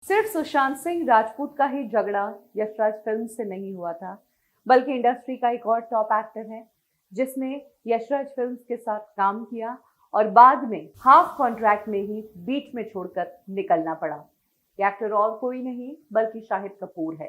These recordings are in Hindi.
सिर्फ सुशांत सिंह राजपूत का ही झगड़ा यशराज फिल्म से नहीं हुआ था, बल्कि इंडस्ट्री का एक और टॉप एक्टर है जिसने यशराज फिल्म्स के साथ काम किया और बाद में हाफ कॉन्ट्रैक्ट में ही बीच में छोड़कर निकलना पड़ा। ये एक्टर और कोई नहीं बल्कि शाहिद कपूर है।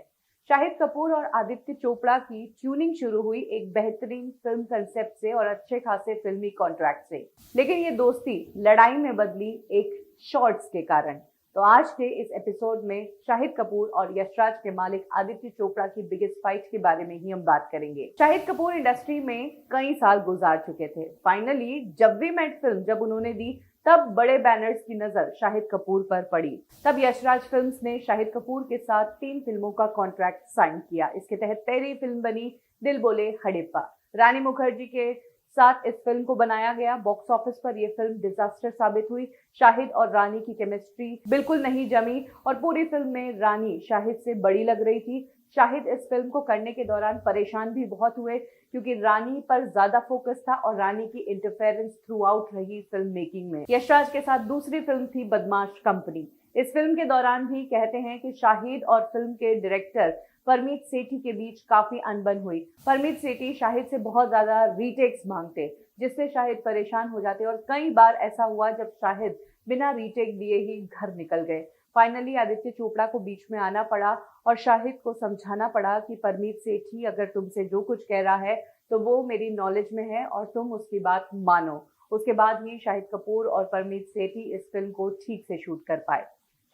शाहिद कपूर और आदित्य चोपड़ा की ट्यूनिंग शुरू हुई एक बेहतरीन फिल्म कंसेप्ट से और अच्छे खासे फिल्मी कॉन्ट्रैक्ट से, लेकिन ये दोस्ती लड़ाई में बदली एक शॉर्ट्स के कारण। तो आज के इस एपिसोड में शाहिद कपूर और यशराज के मालिक आदित्य चोपड़ा की बिगेस्ट फाइट के बारे में ही हम बात करेंगे। शाहिद कपूर इंडस्ट्री में कई साल गुजार चुके थे। फाइनली जब वी मेट फिल्म जब उन्होंने दी, तब बड़े बैनर्स की नजर शाहिद कपूर पर पड़ी। तब यशराज फिल्म्स ने शाहिद कपूर के साथ 3 फिल्मों का कॉन्ट्रैक्ट साइन किया। इसके तहत पहली फिल्म बनी दिल बोले हड़प्पा। रानी मुखर्जी के साथ इस फिल्म को बनाया गया। बॉक्स ऑफिस पर यह फिल्म डिजास्टर साबित हुई। शाहिद और रानी की केमिस्ट्री बिल्कुल नहीं जमी और पूरी फिल्म में रानी शाहिद से बड़ी लग रही थी। शाहिद इस फिल्म को करने के दौरान परेशान भी बहुत हुए क्योंकि रानी पर ज्यादा फोकस था और रानी की इंटरफेरेंस थ्रू आउट रही फिल्म मेकिंग में। यशराज के साथ दूसरी फिल्म थी बदमाश कंपनी। इस फिल्म के दौरान भी कहते हैं कि शाहिद और फिल्म के डायरेक्टर परमीत सेठी के बीच काफी अनबन हुई। परमीत सेठी शाहिद से बहुत ज्यादा रीटेक्स मांगते, जिससे शाहिद परेशान हो जाते और कई बार ऐसा हुआ जब शाहिद बिना रीटेक दिए ही घर निकल गए। फाइनली आदित्य चोपड़ा को बीच में आना पड़ा और शाहिद को समझाना पड़ा कि परमीत सेठी अगर तुमसे जो कुछ कह रहा है तो वो मेरी नॉलेज में है और तुम उसकी बात मानो। उसके बाद ही शाहिद कपूर और परमीत सेठी इस फिल्म को ठीक से शूट कर पाए।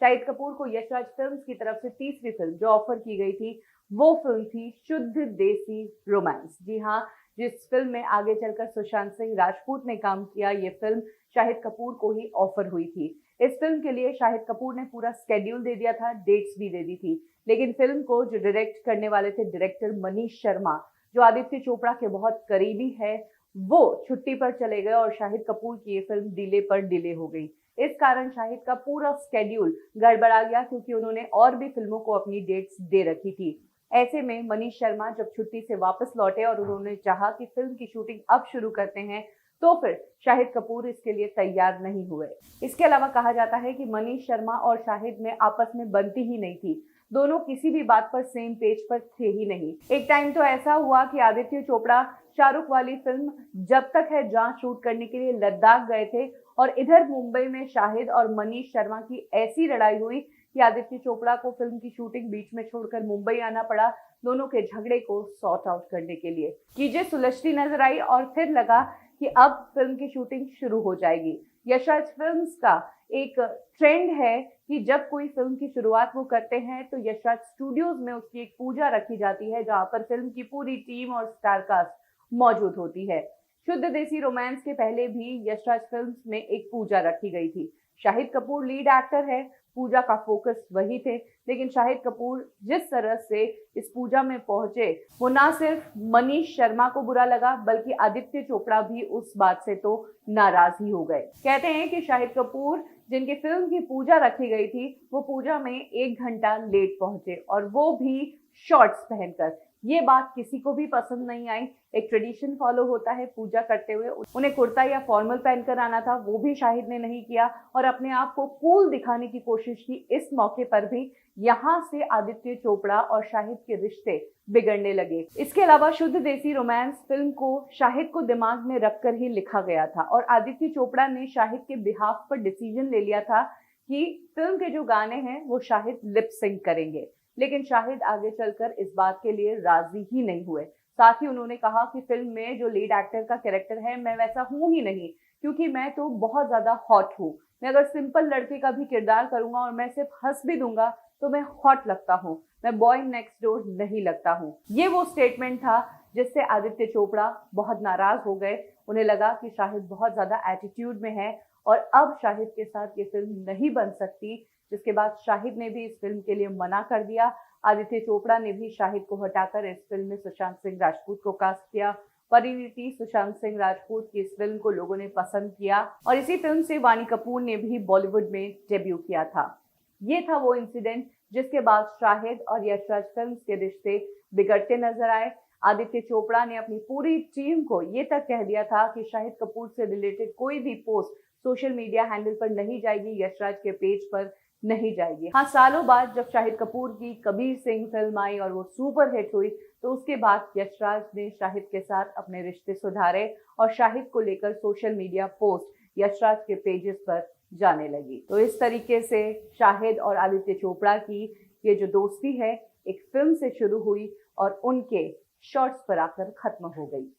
शाहिद कपूर को यशराज फिल्म्स की तरफ से तीसरी फिल्म जो ऑफर की गई थी वो फिल्म थी शुद्ध देसी रोमांस। जी हाँ, जिस फिल्म में आगे चलकर सुशांत सिंह राजपूत ने काम किया, ये फिल्म शाहिद कपूर को ही ऑफर हुई थी। इस फिल्म के लिए शाहिद कपूर ने पूरा स्केड्यूल दे दिया था, डेट्स भी दे दी थी, लेकिन फिल्म को जो डायरेक्ट करने वाले थे डायरेक्टर मनीष शर्मा, जो आदित्य चोपड़ा के बहुत करीबी है, वो छुट्टी पर चले गए और शाहिद कपूर की ये फिल्म डिले पर डिले हो गई। इस कारण शाहिद का पूरा स्केड्यूल गड़बड़ा गया क्योंकि उन्होंने और भी फिल्मों को अपनी डेट्स दे रखी थी। ऐसे में मनीष शर्मा जब छुट्टी से वापस लौटे और उन्होंने चाहा कि फिल्म की शूटिंग अब शुरू करते हैं, तो फिर शाहिद कपूर इसके लिए तैयार नहीं हुए। इसके अलावा कहा जाता है कि मनीष शर्मा और शाहिद में आपस में बनती ही नहीं थी। दोनों किसी भी बात पर सेम पेज पर थे ही नहीं। एक टाइम तो ऐसा हुआ कि आदित्य चोपड़ा शाहरुख वाली फिल्म जब तक है जहां शूट करने के लिए लद्दाख गए थे और इधर मुंबई में शाहिद और मनीष शर्मा की ऐसी लड़ाई हुई कि आदित्य चोपड़ा को फिल्म की शूटिंग बीच में छोड़कर मुंबई आना पड़ा दोनों के झगड़े को सॉर्ट आउट करने के लिए। चीजें सुलझती नजर आई और फिर लगा कि अब फिल्म की शूटिंग शुरू हो जाएगी। यशराज फिल्म्स का एक ट्रेंड है कि जब कोई फिल्म की शुरुआत वो करते हैं तो यशराज स्टूडियोज में उसकी एक पूजा रखी जाती है जहां पर फिल्म की पूरी टीम और स्टारकास्ट मौजूद होती है। शुद्ध देसी रोमांस के पहले भी यशराज फिल्म्स में एक पूजा रखी गई थी। शाहिद कपूर लीड एक्टर है, पूजा का फोकस वही थे, लेकिन शाहिद कपूर जिस तरह से इस पूजा में पहुंचे वो ना सिर्फ मनीष शर्मा को बुरा लगा बल्कि आदित्य चोपड़ा भी उस बात से तो नाराज ही हो गए। कहते हैं कि शाहिद कपूर जिनकी फिल्म की पूजा रखी गई थी वो पूजा में 1 घंटा लेट पहुंचे और वो भी शॉर्ट्स पहनकर। ये बात किसी को भी पसंद नहीं आई। एक ट्रेडिशन फॉलो होता है पूजा करते हुए, उन्हें कुर्ता या फॉर्मल पहनकर आना था, वो भी शाहिद ने नहीं किया और अपने आप को कूल दिखाने की कोशिश की। इस मौके पर भी यहाँ से आदित्य चोपड़ा और शाहिद के रिश्ते बिगड़ने लगे। इसके अलावा शुद्ध देसी रोमांस फिल्म को शाहिद को दिमाग में रखकर ही लिखा गया था और आदित्य चोपड़ा ने शाहिद के बिहाफ पर डिसीजन ले लिया था कि फिल्म के जो गाने हैं वो शाहिद लिप सिंक करेंगे, लेकिन शाहिद आगे चलकर इस बात के लिए राजी ही नहीं हुए। साथ ही उन्होंने कहा कि फिल्म में जो लीड एक्टर का कैरेक्टर है मैं वैसा हूं ही नहीं, क्योंकि मैं तो बहुत ज्यादा हॉट हूँ। मैं अगर सिंपल लड़के का भी किरदार करूंगा और मैं सिर्फ हंस भी दूंगा तो मैं हॉट लगता हूँ, मैं बॉय नेक्स्ट डोर नहीं लगता हूँ। ये वो स्टेटमेंट था जिससे आदित्य चोपड़ा बहुत नाराज हो गए। उन्हें लगा कि शाहिद बहुत ज्यादा एटीट्यूड में है और अब शाहिद के साथ ये फिल्म नहीं बन सकती, जिसके बाद शाहिद ने भी इस फिल्म के लिए मना कर दिया। आदित्य चोपड़ा ने भी शाहिद को हटाकर इस फिल्म में सुशांत सिंह राजपूत को कास्ट किया। परिणीति सुशांत सिंह राजपूत की इस फिल्म को लोगों ने पसंद किया और इसी फिल्म से वानी कपूर ने भी बॉलीवुड में डेब्यू किया था। ये था वो इंसिडेंट जिसके बाद शाहिद और यशराज फिल्म्स के रिश्ते बिगड़ते नजर आए। आदित्य चोपड़ा ने अपनी पूरी टीम को ये तक कह दिया था कि शाहिद कपूर से रिलेटेड कोई भी पोस्ट सोशल मीडिया हैंडल पर नहीं जाएगी, यशराज के पेज पर नहीं जाएगी। हाँ, सालों बाद जब शाहिद कपूर की कबीर सिंह फिल्म आई और वो सुपर हिट हुई, तो उसके बाद यशराज ने शाहिद के साथ अपने रिश्ते सुधारे और शाहिद को लेकर सोशल मीडिया पोस्ट यशराज के पेजेस पर जाने लगी। तो इस तरीके से शाहिद और आदित्य चोपड़ा की ये जो दोस्ती है एक फिल्म से शुरू हुई और उनके शॉर्ट्स पर आकर खत्म हो गई।